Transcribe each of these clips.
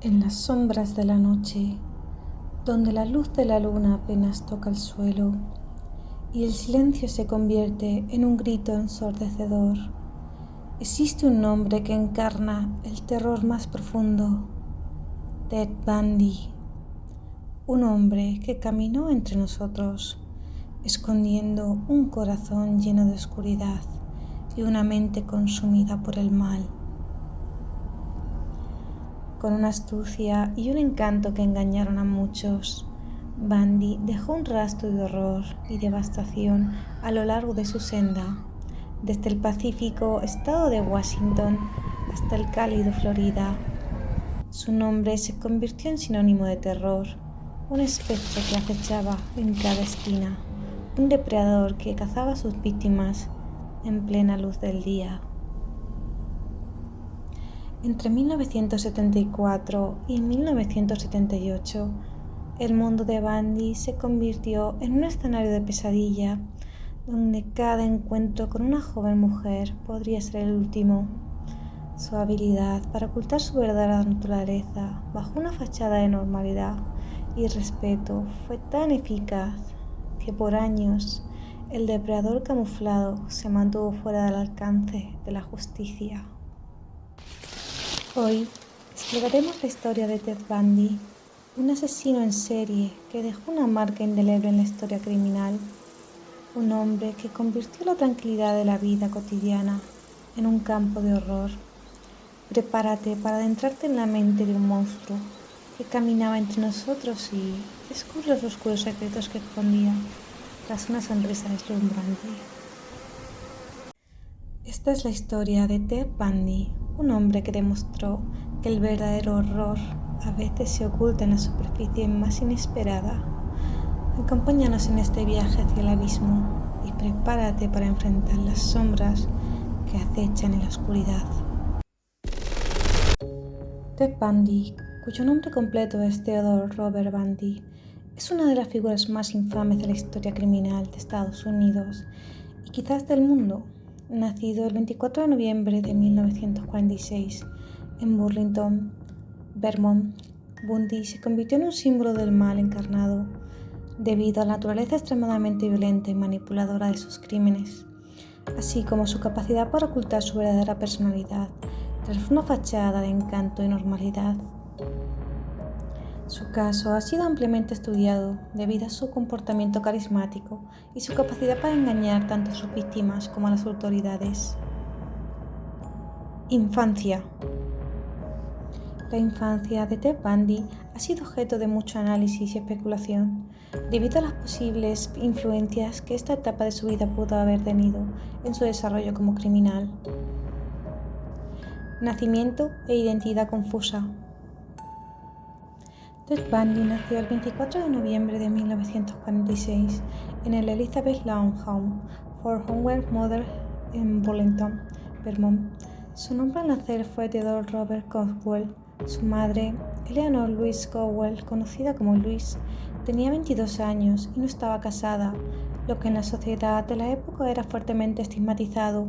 En las sombras de la noche, donde la luz de la luna apenas toca el suelo y el silencio se convierte en un grito ensordecedor, existe un nombre que encarna el terror más profundo: Ted Bundy. Un hombre que caminó entre nosotros, escondiendo un corazón lleno de oscuridad y una mente consumida por el mal. Con una astucia y un encanto que engañaron a muchos, Bundy dejó un rastro de horror y devastación a lo largo de su senda, desde el pacífico estado de Washington hasta el cálido Florida. Su nombre se convirtió en sinónimo de terror, un espectro que acechaba en cada esquina, un depredador que cazaba a sus víctimas en plena luz del día. Entre 1974 y 1978, el mundo de Bundy se convirtió en un escenario de pesadilla, donde cada encuentro con una joven mujer podría ser el último. Su habilidad para ocultar su verdadera naturaleza bajo una fachada de normalidad y respeto fue tan eficaz que por años el depredador camuflado se mantuvo fuera del alcance de la justicia. Hoy exploraremos la historia de Ted Bundy, un asesino en serie que dejó una marca indeleble en la historia criminal, un hombre que convirtió la tranquilidad de la vida cotidiana en un campo de horror. Prepárate para adentrarte en la mente de un monstruo que caminaba entre nosotros y descubre los oscuros secretos que escondía tras una sonrisa deslumbrante. Esta es la historia de Ted Bundy, un hombre que demostró que el verdadero horror a veces se oculta en la superficie más inesperada. Acompáñanos en este viaje hacia el abismo y prepárate para enfrentar las sombras que acechan en la oscuridad. Ted Bundy, cuyo nombre completo es Theodore Robert Bundy, es una de las figuras más infames de la historia criminal de Estados Unidos y quizás del mundo. Nacido el 24 de noviembre de 1946 en Burlington, Vermont, Bundy se convirtió en un símbolo del mal encarnado debido a la naturaleza extremadamente violenta y manipuladora de sus crímenes, así como su capacidad para ocultar su verdadera personalidad tras una fachada de encanto y normalidad. Su caso ha sido ampliamente estudiado debido a su comportamiento carismático y su capacidad para engañar tanto a sus víctimas como a las autoridades. Infancia. La infancia de Ted Bundy ha sido objeto de mucho análisis y especulación, debido a las posibles influencias que esta etapa de su vida pudo haber tenido en su desarrollo como criminal. Nacimiento e identidad confusa. Ted Bundy nació el 24 de noviembre de 1946 en el Elizabeth Lawn Home for Homeward Mother en Burlington, Vermont. Su nombre al nacer fue Theodore Robert Cowell. Su madre, Eleanor Louise Cowell, conocida como Louise, tenía 22 años y no estaba casada, lo que en la sociedad de la época era fuertemente estigmatizado.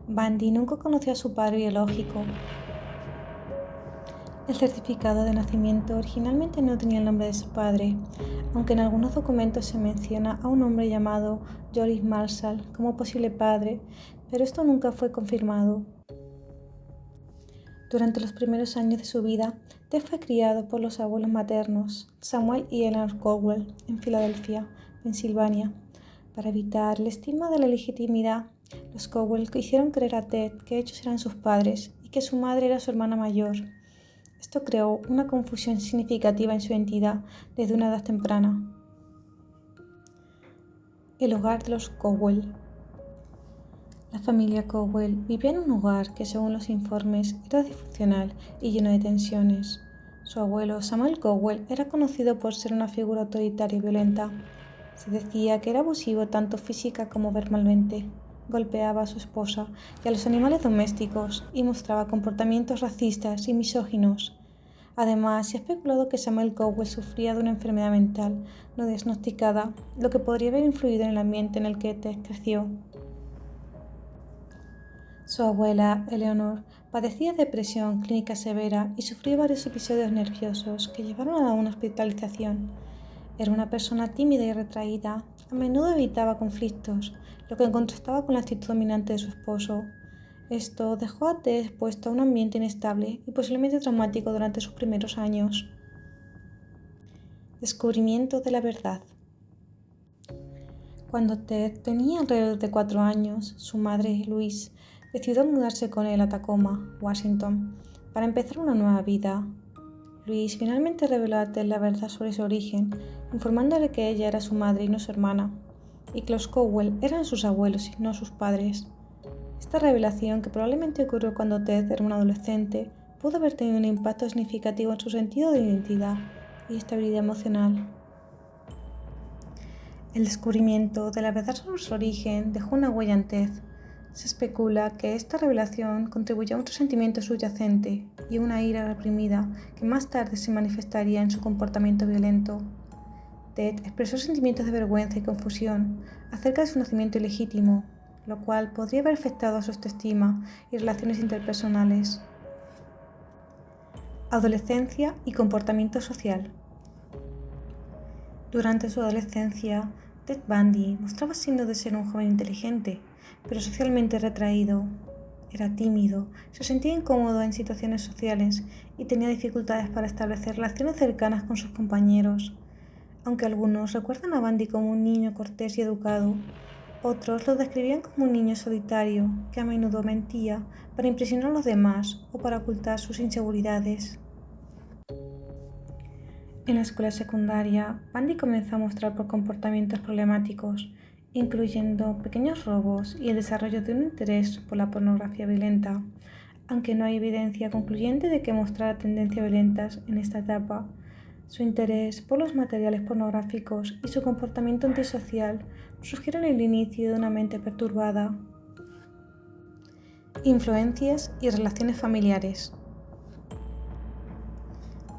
Bundy nunca conoció a su padre biológico. El certificado de nacimiento originalmente no tenía el nombre de su padre, aunque en algunos documentos se menciona a un hombre llamado Joris Marshall como posible padre, pero esto nunca fue confirmado. Durante los primeros años de su vida, Ted fue criado por los abuelos maternos, Samuel y Eleanor Cowell, en Filadelfia, Pensilvania. Para evitar el estigma de la legitimidad, los Cowell hicieron creer a Ted que ellos eran sus padres y que su madre era su hermana mayor. Esto creó una confusión significativa en su identidad desde una edad temprana. El hogar de los Cowell. La familia Cowell vivía en un hogar que, según los informes, era disfuncional y lleno de tensiones. Su abuelo, Samuel Cowell, era conocido por ser una figura autoritaria y violenta. Se decía que era abusivo tanto física como verbalmente. Golpeaba a su esposa y a los animales domésticos y mostraba comportamientos racistas y misóginos. Además, se ha especulado que Samuel Cowell sufría de una enfermedad mental no diagnosticada, lo que podría haber influido en el ambiente en el que Ted creció. Su abuela, Eleanor, Padecía depresión clínica severa y sufrió varios episodios nerviosos que llevaron a una hospitalización. Era una persona tímida y retraída, a menudo evitaba conflictos, lo que contrastaba con la actitud dominante de su esposo. Esto dejó a Ted expuesto a un ambiente inestable y posiblemente traumático durante sus primeros años. Descubrimiento de la verdad. Cuando Ted tenía alrededor de 4 años, su madre, Louise, decidió mudarse con él a Tacoma, Washington, para empezar una nueva vida. Louise finalmente reveló a Ted la verdad sobre su origen, informándole que ella era su madre y no su hermana, y que los Cowell eran sus abuelos y no sus padres. Esta revelación, que probablemente ocurrió cuando Ted era un adolescente, pudo haber tenido un impacto significativo en su sentido de identidad y estabilidad emocional. El descubrimiento de la verdad sobre su origen dejó una huella en Ted. Se especula que esta revelación contribuyó a un resentimiento subyacente y una ira reprimida que más tarde se manifestaría en su comportamiento violento. Ted expresó sentimientos de vergüenza y confusión acerca de su nacimiento ilegítimo, lo cual podría haber afectado a su autoestima y relaciones interpersonales. Adolescencia y comportamiento social. Durante su adolescencia, Ted Bundy mostraba signos de ser un joven inteligente, pero socialmente retraído. Era tímido, se sentía incómodo en situaciones sociales y tenía dificultades para establecer relaciones cercanas con sus compañeros. Aunque algunos recuerdan a Bundy como un niño cortés y educado, otros lo describían como un niño solitario que a menudo mentía para impresionar a los demás o para ocultar sus inseguridades. En la escuela secundaria, Bundy comenzó a mostrar comportamientos problemáticos, incluyendo pequeños robos y el desarrollo de un interés por la pornografía violenta. Aunque no hay evidencia concluyente de que mostrara tendencias violentas en esta etapa, su interés por los materiales pornográficos y su comportamiento antisocial sugieren el inicio de una mente perturbada. Influencias y relaciones familiares.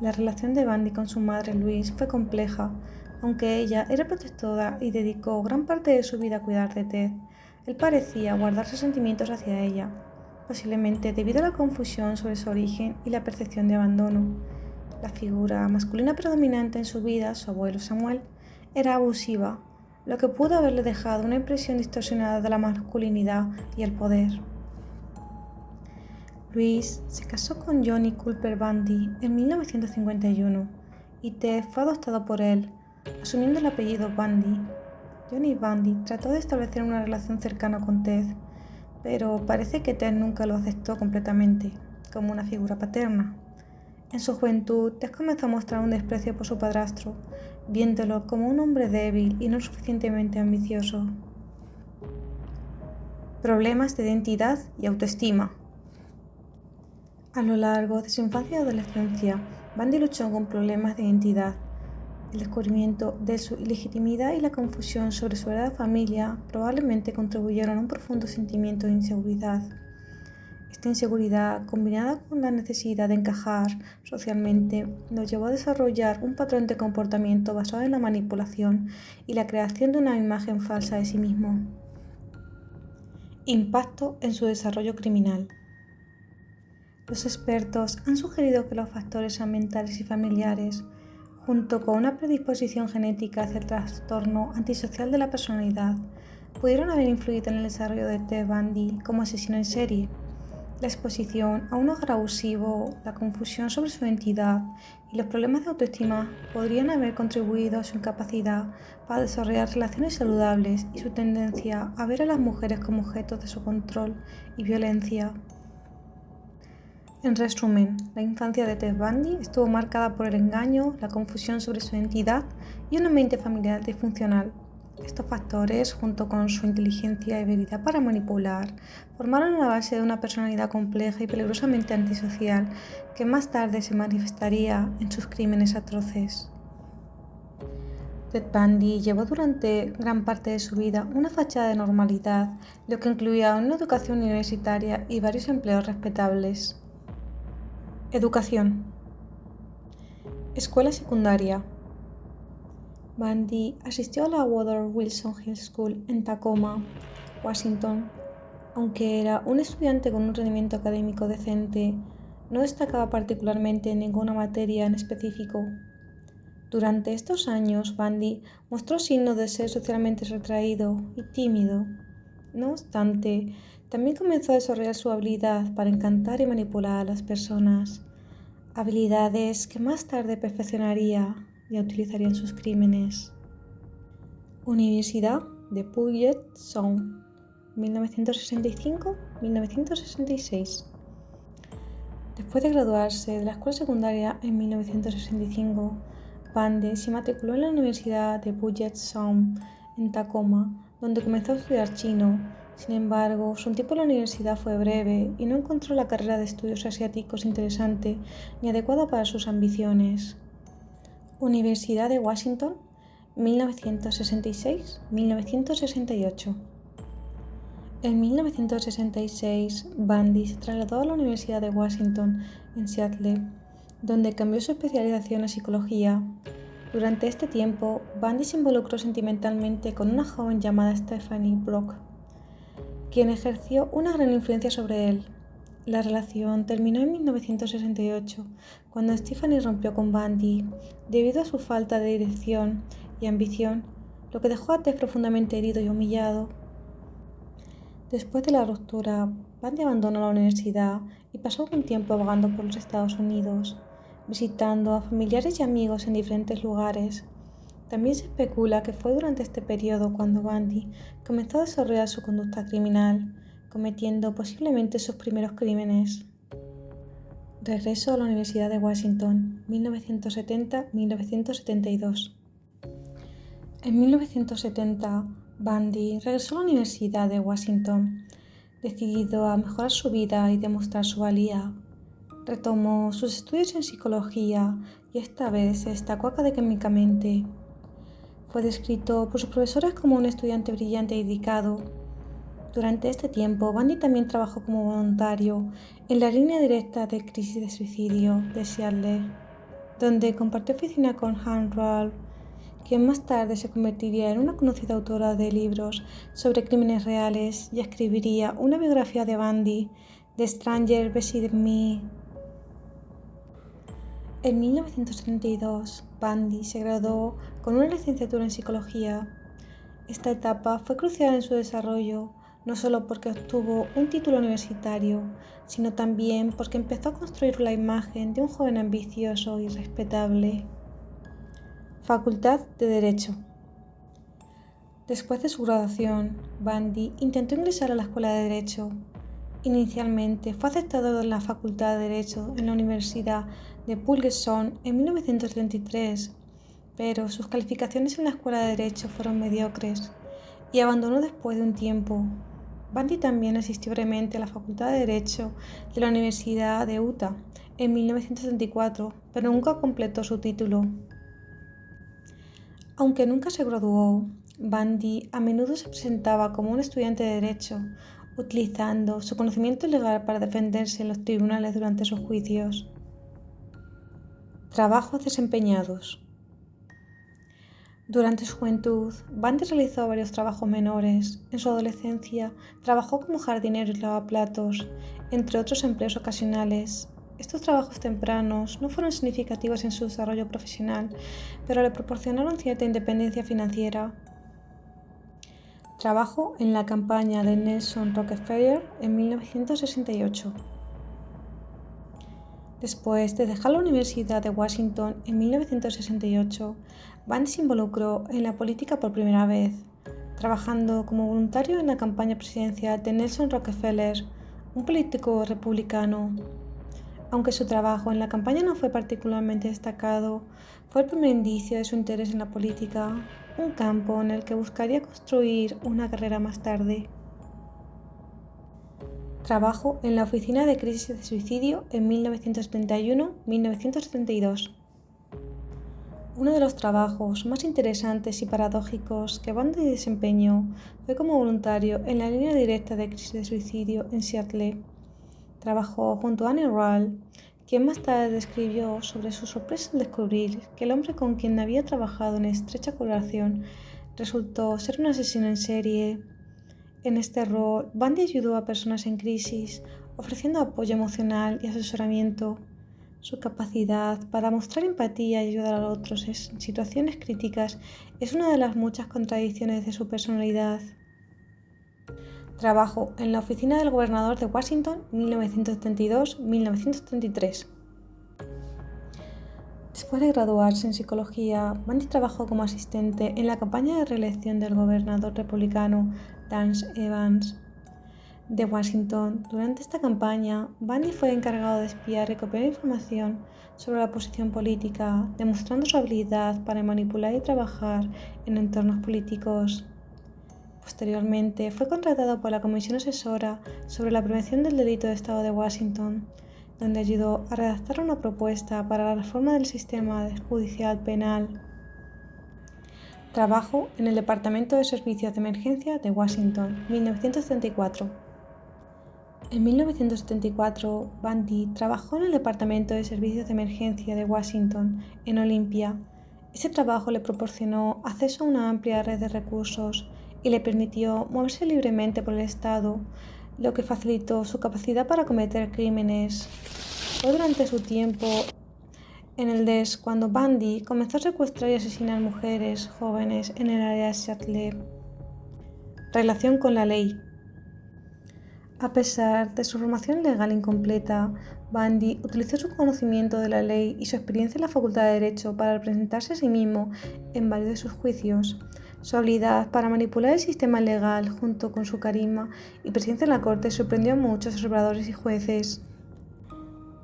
La relación de Bundy con su madre Louise fue compleja. Aunque ella era protectora y dedicó gran parte de su vida a cuidar de Ted, él parecía guardar sus sentimientos hacia ella, posiblemente debido a la confusión sobre su origen y la percepción de abandono. La figura masculina predominante en su vida, su abuelo Samuel, era abusiva, lo que pudo haberle dejado una impresión distorsionada de la masculinidad y el poder. Louise se casó con Johnny Culper Bundy en 1951 y Ted fue adoptado por él, asumiendo el apellido Bundy. Johnny Bundy trató de establecer una relación cercana con Ted, pero parece que Ted nunca lo aceptó completamente, como una figura paterna. En su juventud, Ted comenzó a mostrar un desprecio por su padrastro, viéndolo como un hombre débil y no suficientemente ambicioso. Problemas de identidad y autoestima. A lo largo de su infancia y adolescencia, Bundy luchó con problemas de identidad. El descubrimiento de su ilegitimidad y la confusión sobre su verdadera familia probablemente contribuyeron a un profundo sentimiento de inseguridad. Esta inseguridad, combinada con la necesidad de encajar socialmente, lo llevó a desarrollar un patrón de comportamiento basado en la manipulación y la creación de una imagen falsa de sí mismo. Impacto en su desarrollo criminal. Los expertos han sugerido que los factores ambientales y familiares, junto con una predisposición genética hacia el trastorno antisocial de la personalidad, pudieron haber influido en el desarrollo de Ted Bundy como asesino en serie. La exposición a un hogar abusivo, la confusión sobre su identidad y los problemas de autoestima podrían haber contribuido a su incapacidad para desarrollar relaciones saludables y su tendencia a ver a las mujeres como objetos de su control y violencia. En resumen, la infancia de Ted Bundy estuvo marcada por el engaño, la confusión sobre su identidad y un ambiente familiar disfuncional. Estos factores, junto con su inteligencia y habilidad para manipular, formaron la base de una personalidad compleja y peligrosamente antisocial que más tarde se manifestaría en sus crímenes atroces. Ted Bundy llevó durante gran parte de su vida una fachada de normalidad, lo que incluía una educación universitaria y varios empleos respetables. Educación. Escuela secundaria. Bundy asistió a la Woodrow Wilson High School en Tacoma, Washington. Aunque era un estudiante con un rendimiento académico decente, no destacaba particularmente en ninguna materia en específico. Durante estos años, Bundy mostró signos de ser socialmente retraído y tímido. No obstante, también comenzó a desarrollar su habilidad para encantar y manipular a las personas, habilidades que más tarde perfeccionaría y utilizaría en sus crímenes. Universidad de Puget Sound, 1965-1966. Después de graduarse de la escuela secundaria en 1965, Bundy se matriculó en la Universidad de Puget Sound en Tacoma, donde comenzó a estudiar chino. Sin embargo, su tiempo en la universidad fue breve y no encontró la carrera de estudios asiáticos interesante ni adecuada para sus ambiciones. Universidad de Washington, 1966-1968. En 1966, Bundy se trasladó a la Universidad de Washington en Seattle, donde cambió su especialización a psicología. Durante este tiempo, Bundy se involucró sentimentalmente con una joven llamada Stephanie Brock, quien ejerció una gran influencia sobre él. La relación terminó en 1968, cuando Stephanie rompió con Bundy debido a su falta de dirección y ambición, lo que dejó a Ted profundamente herido y humillado. Después de la ruptura, Bundy abandonó la universidad y pasó algún tiempo vagando por los Estados Unidos, visitando a familiares y amigos en diferentes lugares. También se especula que fue durante este periodo cuando Bundy comenzó a desarrollar su conducta criminal, cometiendo posiblemente sus primeros crímenes. Regreso a la Universidad de Washington, 1970-1972. En 1970, Bundy regresó a la Universidad de Washington, decidido a mejorar su vida y demostrar su valía. Retomó sus estudios en psicología y esta vez se destacó académicamente. Fue descrito por sus profesores como un estudiante brillante y dedicado. Durante este tiempo, Bundy también trabajó como voluntario en la línea directa de crisis de suicidio de Seattle, donde compartió oficina con Han Ralph, quien más tarde se convertiría en una conocida autora de libros sobre crímenes reales y escribiría una biografía de Bundy, The Stranger Beside Me. En 1932, Bundy se graduó con una licenciatura en psicología. Esta etapa fue crucial en su desarrollo, no solo porque obtuvo un título universitario, sino también porque empezó a construir la imagen de un joven ambicioso y respetable. Facultad de Derecho. Después de su graduación, Bundy intentó ingresar a la Escuela de Derecho. Inicialmente fue aceptado en la Facultad de Derecho en la Universidad de Puget Sound en 1933, pero sus calificaciones en la Escuela de Derecho fueron mediocres y abandonó después de un tiempo. Bundy también asistió brevemente a la Facultad de Derecho de la Universidad de Utah en 1934, pero nunca completó su título. Aunque nunca se graduó, Bundy a menudo se presentaba como un estudiante de Derecho, utilizando su conocimiento legal para defenderse en los tribunales durante sus juicios. Trabajos desempeñados. Durante su juventud, Bundy realizó varios trabajos menores. En su adolescencia, trabajó como jardinero y lavaplatos, entre otros empleos ocasionales. Estos trabajos tempranos no fueron significativos en su desarrollo profesional, pero le proporcionaron cierta independencia financiera. Trabajó en la campaña de Nelson Rockefeller en 1968. Después de dejar la Universidad de Washington en 1968, Bundy se involucró en la política por primera vez, trabajando como voluntario en la campaña presidencial de Nelson Rockefeller, un político republicano. Aunque su trabajo en la campaña no fue particularmente destacado, fue el primer indicio de su interés en la política, un campo en el que buscaría construir una carrera más tarde. Trabajo en la Oficina de Crisis de Suicidio en 1971-1972. Uno de los trabajos más interesantes y paradójicos que Bundy desempeñó fue como voluntario en la línea directa de crisis de suicidio en Seattle. Trabajó junto a Annie Ralph, quien más tarde describió sobre su sorpresa al descubrir que el hombre con quien había trabajado en estrecha colaboración resultó ser un asesino en serie. En este rol, Bundy ayudó a personas en crisis, ofreciendo apoyo emocional y asesoramiento. Su capacidad para mostrar empatía y ayudar a otros en situaciones críticas es una de las muchas contradicciones de su personalidad. Trabajó en la oficina del gobernador de Washington 1972-1973. Después de graduarse en psicología, Bundy trabajó como asistente en la campaña de reelección del gobernador republicano Dan Evans de Washington. Durante esta campaña, Bundy fue encargado de espiar y recopilar información sobre la posición política, demostrando su habilidad para manipular y trabajar en entornos políticos. Posteriormente, fue contratado por la Comisión Asesora sobre la Prevención del Delito del Estado de Washington, donde ayudó a redactar una propuesta para la reforma del sistema judicial penal. Trabajó en el Departamento de Servicios de Emergencia de Washington, 1974. En 1974, Bundy trabajó en el Departamento de Servicios de Emergencia de Washington, en Olympia. Ese trabajo le proporcionó acceso a una amplia red de recursos y le permitió moverse libremente por el estado, lo que facilitó su capacidad para cometer crímenes. Fue durante su tiempo en el DES cuando Bundy comenzó a secuestrar y asesinar mujeres jóvenes en el área de Seattle. Relación con la ley. A pesar de su formación legal incompleta, Bundy utilizó su conocimiento de la ley y su experiencia en la Facultad de Derecho para representarse a sí mismo en varios de sus juicios. Su habilidad para manipular el sistema legal, junto con su carisma y presencia en la corte, sorprendió a muchos observadores y jueces.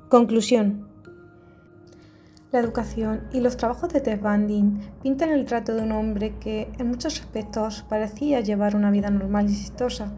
Conclusión. La educación y los trabajos de Ted Bundy pintan el retrato de un hombre que, en muchos aspectos, parecía llevar una vida normal y exitosa.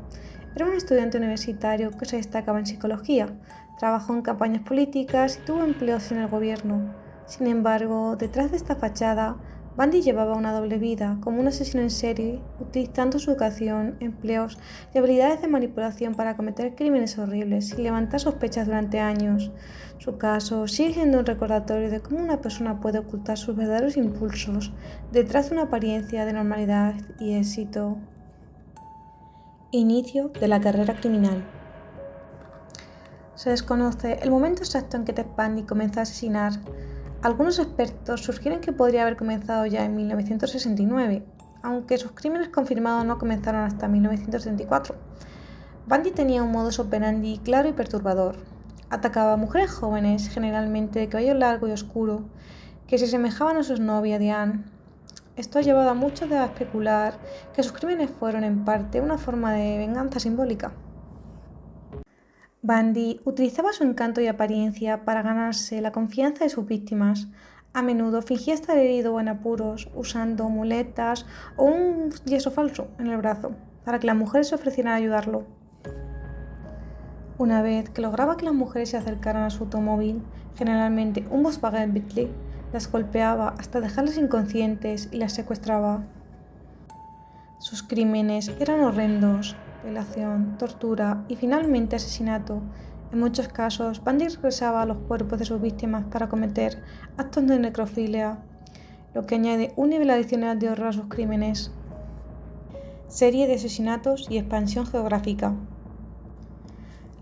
Era un estudiante universitario que se destacaba en psicología, trabajó en campañas políticas y tuvo empleos en el gobierno. Sin embargo, detrás de esta fachada, Bundy llevaba una doble vida, como un asesino en serie, utilizando su educación, empleos y habilidades de manipulación para cometer crímenes horribles y levantar sospechas durante años. Su caso sigue siendo un recordatorio de cómo una persona puede ocultar sus verdaderos impulsos detrás de una apariencia de normalidad y éxito. Inicio de la carrera criminal. Se desconoce el momento exacto en que Ted Bundy comenzó a asesinar. Algunos expertos sugieren que podría haber comenzado ya en 1969, aunque sus crímenes confirmados no comenzaron hasta 1974. Bundy tenía un modus operandi claro y perturbador. Atacaba a mujeres jóvenes, generalmente de cabello largo y oscuro, que se asemejaban a su novia Diane. Esto ha llevado a muchos a especular que sus crímenes fueron en parte una forma de venganza simbólica. Bundy utilizaba su encanto y apariencia para ganarse la confianza de sus víctimas. A menudo fingía estar herido o en apuros, usando muletas o un yeso falso en el brazo, para que las mujeres se ofrecieran a ayudarlo. Una vez que lograba que las mujeres se acercaran a su automóvil, generalmente un Volkswagen Beetle, las golpeaba hasta dejarlas inconscientes y las secuestraba. Sus crímenes eran horrendos: violación, tortura y finalmente asesinato. En muchos casos, Bundy regresaba a los cuerpos de sus víctimas para cometer actos de necrofilia, lo que añade un nivel adicional de horror a sus crímenes. Serie de asesinatos y expansión geográfica.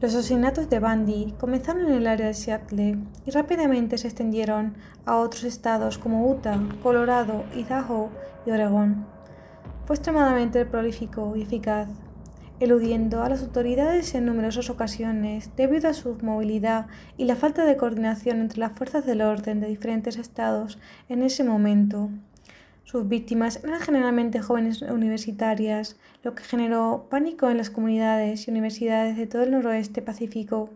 Los asesinatos de Bundy comenzaron en el área de Seattle y rápidamente se extendieron a otros estados como Utah, Colorado, Idaho y Oregón. Fue extremadamente prolífico y eficaz, eludiendo a las autoridades en numerosas ocasiones debido a su movilidad y la falta de coordinación entre las fuerzas del orden de diferentes estados en ese momento. Sus víctimas eran generalmente jóvenes universitarias, lo que generó pánico en las comunidades y universidades de todo el noroeste pacífico.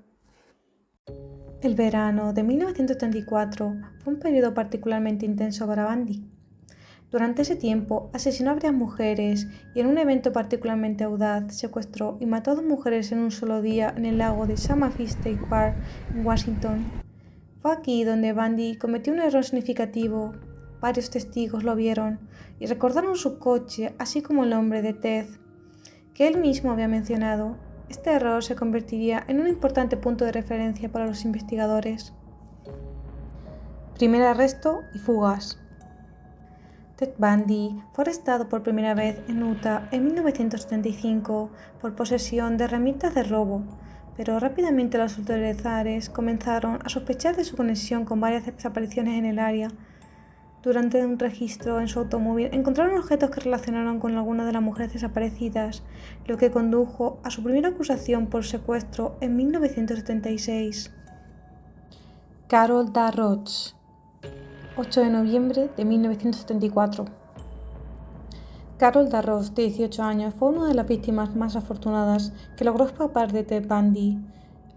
El verano de 1934 fue un periodo particularmente intenso para Bundy. Durante ese tiempo asesinó a varias mujeres y en un evento particularmente audaz secuestró y mató a 2 mujeres en un solo día en el lago de Samafi State Park en Washington. Fue aquí donde Bundy cometió un error significativo. Varios testigos lo vieron y recordaron su coche, así como el nombre de Ted, que él mismo había mencionado. Este error se convertiría en un importante punto de referencia para los investigadores. Primer arresto y fugas. Ted Bundy fue arrestado por primera vez en Utah en 1975 por posesión de herramientas de robo, pero rápidamente las autoridades comenzaron a sospechar de su conexión con varias desapariciones en el área. Durante un registro en su automóvil encontraron objetos que relacionaron con algunas de las mujeres desaparecidas, lo que condujo a su primera acusación por secuestro en 1976. Carol Darroch, 8 de noviembre de 1974. Carol Darroch, de 18 años, fue una de las víctimas más afortunadas que logró escapar de Ted Bundy.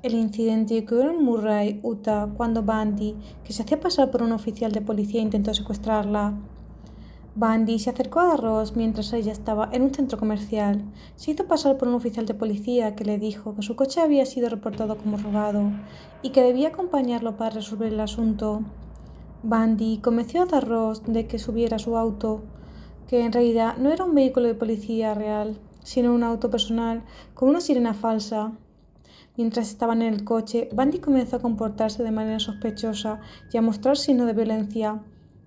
El incidente ocurrió en Murray, Utah, cuando Bundy, que se hacía pasar por un oficial de policía, intentó secuestrarla. Bundy se acercó a Darroch mientras ella estaba en un centro comercial. Se hizo pasar por un oficial de policía que le dijo que su coche había sido reportado como robado y que debía acompañarlo para resolver el asunto. Bundy convenció a Darroch de que subiera a su auto, que en realidad no era un vehículo de policía real, sino un auto personal con una sirena falsa. Mientras estaban en el coche, Bundy comenzó a comportarse de manera sospechosa y a mostrar signos de violencia.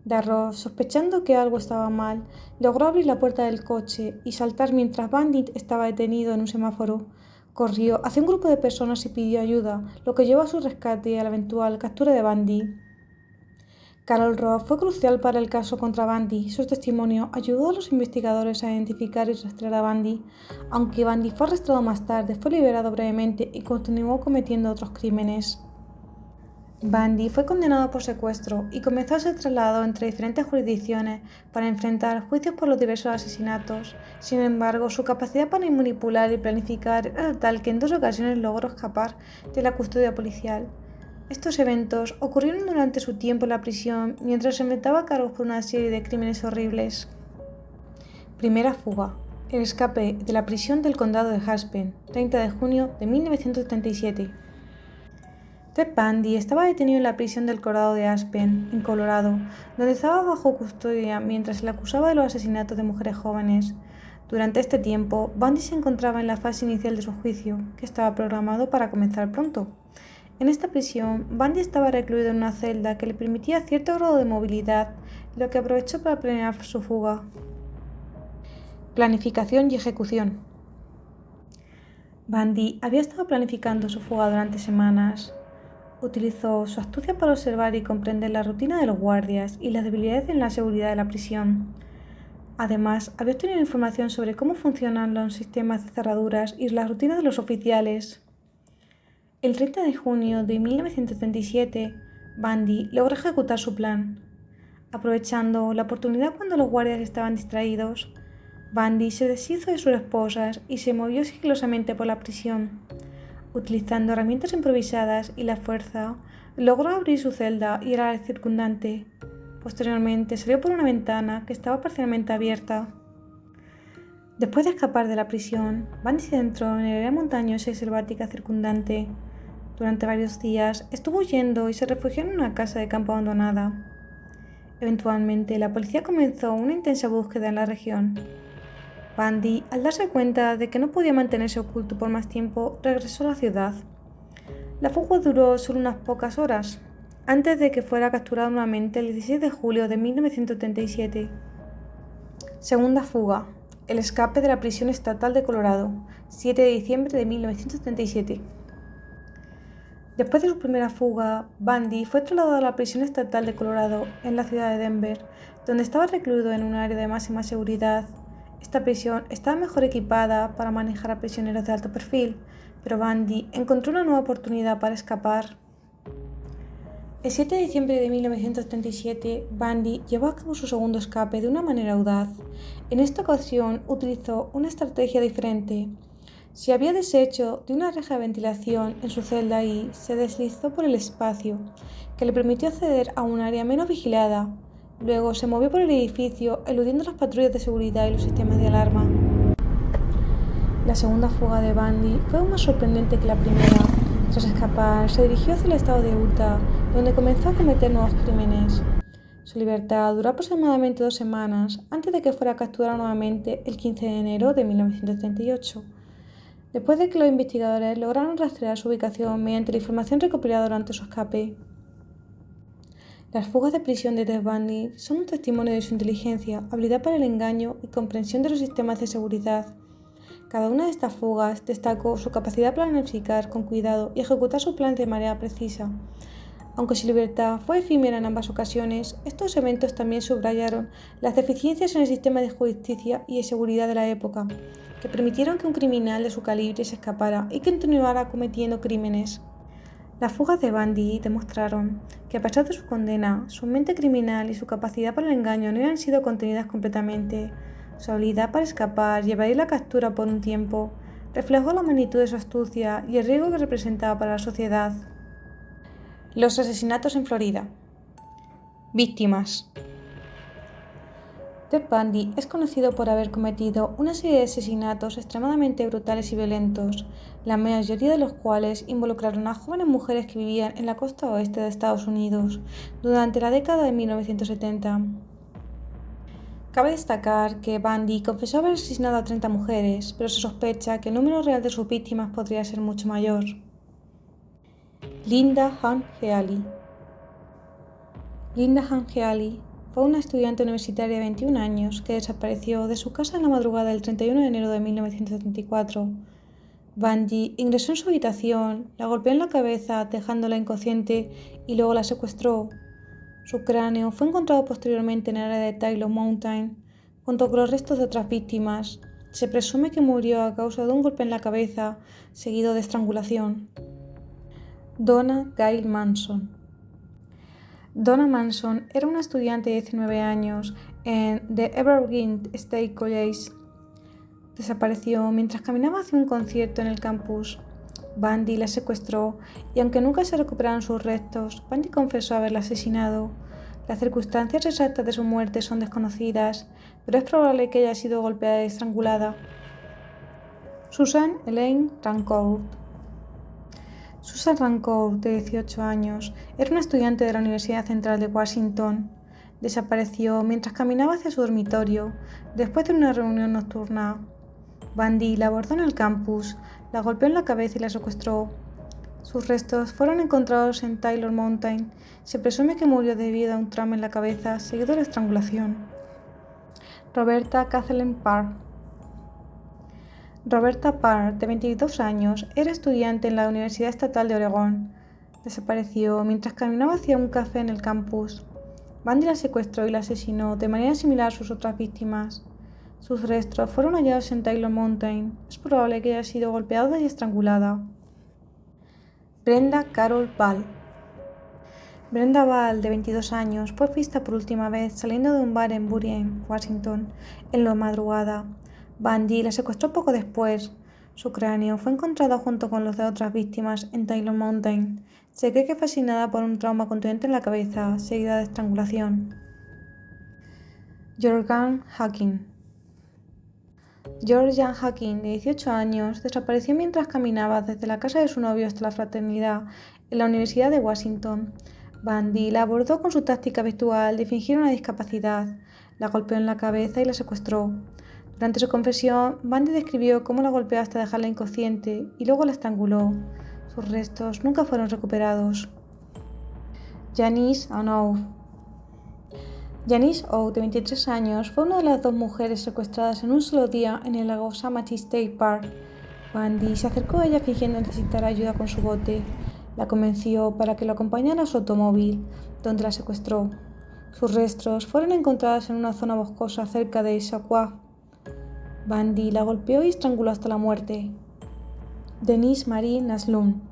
Darroch, sospechando que algo estaba mal, logró abrir la puerta del coche y saltar mientras Bundy estaba detenido en un semáforo. Corrió hacia un grupo de personas y pidió ayuda, lo que llevó a su rescate y a la eventual captura de Bundy. Carol Roth fue crucial para el caso contra Bundy. Su testimonio ayudó a los investigadores a identificar y rastrear a Bundy. Aunque Bundy fue arrestado más tarde, fue liberado brevemente y continuó cometiendo otros crímenes. Bundy fue condenado por secuestro y comenzó a ser trasladado entre diferentes jurisdicciones para enfrentar juicios por los diversos asesinatos. Sin embargo, su capacidad para manipular y planificar era tal que en 2 ocasiones logró escapar de la custodia policial. Estos eventos ocurrieron durante su tiempo en la prisión mientras se enfrentaba a cargos por una serie de crímenes horribles. Primera fuga. El escape de la prisión del condado de Aspen, 30 de junio de 1977. Ted Bundy estaba detenido en la prisión del condado de Aspen, en Colorado, donde estaba bajo custodia mientras se le acusaba de los asesinatos de mujeres jóvenes. Durante este tiempo, Bundy se encontraba en la fase inicial de su juicio, que estaba programado para comenzar pronto. En esta prisión, Bundy estaba recluido en una celda que le permitía cierto grado de movilidad, lo que aprovechó para planear su fuga. Planificación y ejecución. Bundy había estado planificando su fuga durante semanas. Utilizó su astucia para observar y comprender la rutina de los guardias y las debilidades en la seguridad de la prisión. Además, había obtenido información sobre cómo funcionan los sistemas de cerraduras y las rutinas de los oficiales. El 30 de junio de 1937, Bundy logró ejecutar su plan. Aprovechando la oportunidad cuando los guardias estaban distraídos, Bundy se deshizo de sus esposas y se movió sigilosamente por la prisión. Utilizando herramientas improvisadas y la fuerza, logró abrir su celda y el área circundante. Posteriormente salió por una ventana que estaba parcialmente abierta. Después de escapar de la prisión, Bundy se adentró en el área montañosa y selvática circundante. Durante varios días estuvo huyendo y se refugió en una casa de campo abandonada. Eventualmente, la policía comenzó una intensa búsqueda en la región. Bundy, al darse cuenta de que no podía mantenerse oculto por más tiempo, regresó a la ciudad. La fuga duró solo unas pocas horas, antes de que fuera capturado nuevamente el 16 de julio de 1937. Segunda fuga. El escape de la prisión estatal de Colorado, 7 de diciembre de 1937. Después de su primera fuga, Bundy fue trasladado a la prisión estatal de Colorado, en la ciudad de Denver, donde estaba recluido en un área de máxima seguridad. Esta prisión estaba mejor equipada para manejar a prisioneros de alto perfil, pero Bundy encontró una nueva oportunidad para escapar. El 7 de diciembre de 1937, Bundy llevó a cabo su segundo escape de una manera audaz. En esta ocasión utilizó una estrategia diferente. Se había deshecho de una reja de ventilación en su celda y se deslizó por el espacio, que le permitió acceder a un área menos vigilada. Luego se movió por el edificio, eludiendo las patrullas de seguridad y los sistemas de alarma. La segunda fuga de Bundy fue aún más sorprendente que la primera. Tras escapar, se dirigió hacia el estado de Utah, donde comenzó a cometer nuevos crímenes. Su libertad duró aproximadamente 2 semanas, antes de que fuera capturado nuevamente el 15 de enero de 1938. Después de que los investigadores lograron rastrear su ubicación mediante la información recopilada durante su escape. Las fugas de prisión de Ted Bundy son un testimonio de su inteligencia, habilidad para el engaño y comprensión de los sistemas de seguridad. Cada una de estas fugas destacó su capacidad para planificar con cuidado y ejecutar sus planes de manera precisa. Aunque su libertad fue efímera en ambas ocasiones, estos eventos también subrayaron las deficiencias en el sistema de justicia y de seguridad de la época, que permitieron que un criminal de su calibre se escapara y continuara cometiendo crímenes. Las fugas de Bundy demostraron que, a pesar de su condena, su mente criminal y su capacidad para el engaño no habían sido contenidas completamente. Su habilidad para escapar y evadir la captura por un tiempo reflejó la magnitud de su astucia y el riesgo que representaba para la sociedad. Los asesinatos en Florida. Víctimas. Ted Bundy es conocido por haber cometido una serie de asesinatos extremadamente brutales y violentos, la mayoría de los cuales involucraron a jóvenes mujeres que vivían en la costa oeste de Estados Unidos durante la década de 1970. Cabe destacar que Bundy confesó haber asesinado a 30 mujeres, pero se sospecha que el número real de sus víctimas podría ser mucho mayor. Linda Hunt Healy. Linda Hunt Healy fue una estudiante universitaria de 21 años que desapareció de su casa en la madrugada del 31 de enero de 1974. Bundy ingresó en su habitación, la golpeó en la cabeza dejándola inconsciente y luego la secuestró. Su cráneo fue encontrado posteriormente en el área de Taylor Mountain, junto con los restos de otras víctimas. Se presume que murió a causa de un golpe en la cabeza, seguido de estrangulación. Donna Gail Manson. Donna Manson era una estudiante de 19 años en The Evergreen State College. Desapareció mientras caminaba hacia un concierto en el campus. Bundy la secuestró y aunque nunca se recuperaron sus restos, Bundy confesó haberla asesinado. Las circunstancias exactas de su muerte son desconocidas, pero es probable que haya sido golpeada y estrangulada. Susan Elaine Rancourt. Susan Rancourt, de 18 años, era una estudiante de la Universidad Central de Washington. Desapareció mientras caminaba hacia su dormitorio, después de una reunión nocturna. Bundy la abordó en el campus, la golpeó en la cabeza y la secuestró. Sus restos fueron encontrados en Taylor Mountain. Se presume que murió debido a un trauma en la cabeza, seguido de la estrangulación. Roberta Kathleen Parr. Roberta Parr, de 22 años, era estudiante en la Universidad Estatal de Oregón. Desapareció mientras caminaba hacia un café en el campus. Bundy la secuestró y la asesinó de manera similar a sus otras víctimas. Sus restos fueron hallados en Taylor Mountain. Es probable que haya sido golpeada y estrangulada. Brenda Carol Ball. Brenda Ball, de 22 años, fue vista por última vez saliendo de un bar en Burien, Washington, en la madrugada. Bundy la secuestró poco después. Su cráneo fue encontrado junto con los de otras víctimas en Taylor Mountain. Se cree que fue asesinada por un trauma contundente en la cabeza, seguida de estrangulación. Georgianne Hacking. Georgianne Hacking, de 18 años, desapareció mientras caminaba desde la casa de su novio hasta la fraternidad en la Universidad de Washington. Bundy la abordó con su táctica habitual de fingir una discapacidad, la golpeó en la cabeza y la secuestró. Durante su confesión, Bundy describió cómo la golpeó hasta dejarla inconsciente y luego la estranguló. Sus restos nunca fueron recuperados. Janice Anouf. Janice O, de 23 años, fue una de las 2 mujeres secuestradas en un solo día en el lago Yosemite State Park. Bundy se acercó a ella fingiendo necesitar ayuda con su bote. La convenció para que lo acompañara a su automóvil, donde la secuestró. Sus restos fueron encontrados en una zona boscosa cerca de Issaquah. Bundy la golpeó y estranguló hasta la muerte. Denise Marie Naslund.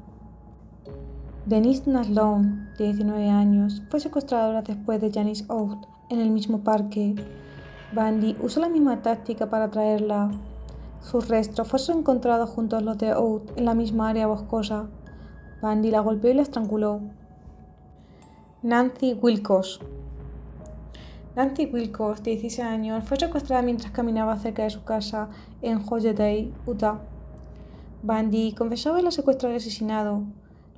Denise Naslund, de 19 años, fue secuestrada horas después de Janice Out en el mismo parque. Bundy usó la misma táctica para traerla. Sus restos fueron encontrados junto a los de Out en la misma área boscosa. Bundy la golpeó y la estranguló. Nancy Wilcox. Nancy Wilcox, de 16 años, fue secuestrada mientras caminaba cerca de su casa en Holiday, Utah. Bundy confesó haberla secuestrado y asesinado.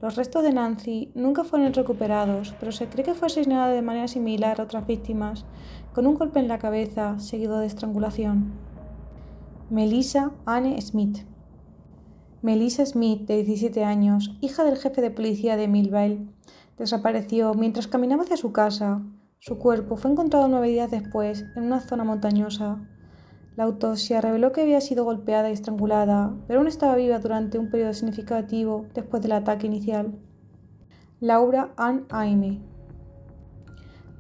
Los restos de Nancy nunca fueron recuperados, pero se cree que fue asesinada de manera similar a otras víctimas, con un golpe en la cabeza seguido de estrangulación. Melissa Anne Smith. Melissa Smith, de 17 años, hija del jefe de policía de Millvale, desapareció mientras caminaba hacia su casa. Su cuerpo fue encontrado 9 días después en una zona montañosa. La autopsia reveló que había sido golpeada y estrangulada, pero aún estaba viva durante un periodo significativo después del ataque inicial. Laura Ann Aime.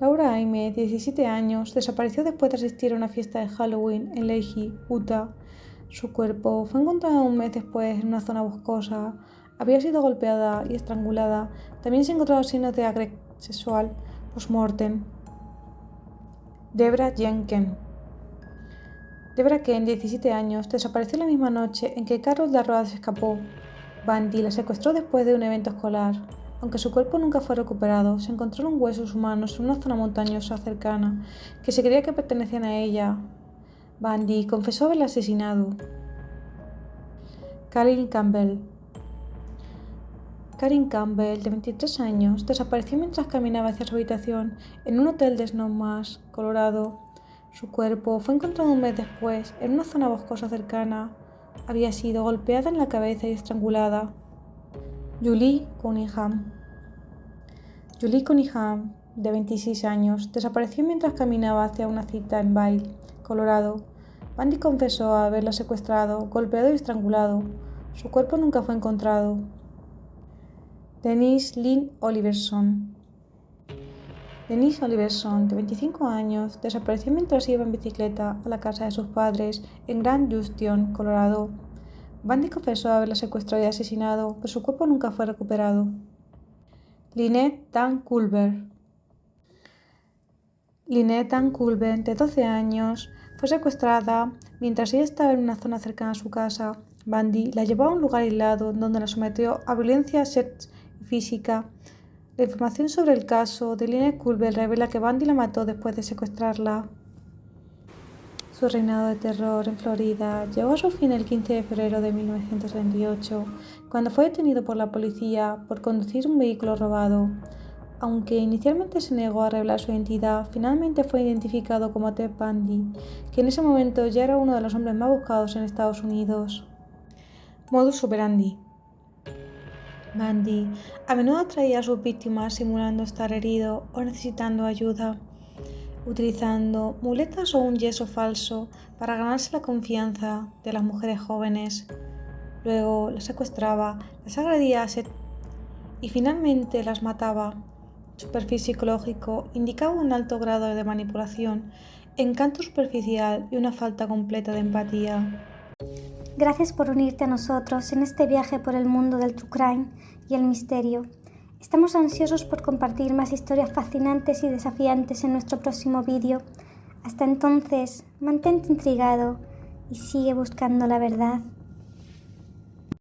Laura Aime, de 17 años, desapareció después de asistir a una fiesta de Halloween en Lehi, Utah. Su cuerpo fue encontrado un mes después en una zona boscosa. Había sido golpeada y estrangulada. También se encontraron signos de agresión sexual post-mortem. Debra Jenkins. Debra Kent, de 17 años, desapareció la misma noche en que Carol de Arroa se escapó. Bundy la secuestró después de un evento escolar. Aunque su cuerpo nunca fue recuperado, se encontraron huesos humanos en una zona montañosa cercana que se creía que pertenecían a ella. Bundy confesó haberla asesinado. Karin Campbell. Karin Campbell, de 23 años, desapareció mientras caminaba hacia su habitación en un hotel de Snowmass, Colorado. Su cuerpo fue encontrado un mes después en una zona boscosa cercana. Había sido golpeada en la cabeza y estrangulada. Julie Cunningham. Julie Cunningham, de 26 años, desapareció mientras caminaba hacia una cita en Vail, Colorado. Bundy confesó haberla secuestrado, golpeado y estrangulado. Su cuerpo nunca fue encontrado. Denise Lynn Oliverson. Denise Oliverson, de 25 años, desapareció mientras iba en bicicleta a la casa de sus padres en Grand Junction, Colorado. Bundy confesó haberla secuestrado y asesinado, pero su cuerpo nunca fue recuperado. Lynette Dan Culver. Lynette Dan Culver, de 12 años, fue secuestrada mientras ella estaba en una zona cercana a su casa. Bundy la llevó a un lugar aislado donde la sometió a violencia sexual y física. La información sobre el caso de Lynette Culver revela que Bundy la mató después de secuestrarla. Su reinado de terror en Florida llegó a su fin el 15 de febrero de 1938, cuando fue detenido por la policía por conducir un vehículo robado. Aunque inicialmente se negó a revelar su identidad, finalmente fue identificado como Ted Bundy, que en ese momento ya era uno de los hombres más buscados en Estados Unidos. Modus operandi. Bundy a menudo atraía a sus víctimas simulando estar herido o necesitando ayuda, utilizando muletas o un yeso falso para ganarse la confianza de las mujeres jóvenes. Luego las secuestraba, las agredía y finalmente las mataba. Su perfil psicológico indicaba un alto grado de manipulación, encanto superficial y una falta completa de empatía. Gracias por unirte a nosotros en este viaje por el mundo del true crime y el misterio. Estamos ansiosos por compartir más historias fascinantes y desafiantes en nuestro próximo vídeo. Hasta entonces, mantente intrigado y sigue buscando la verdad.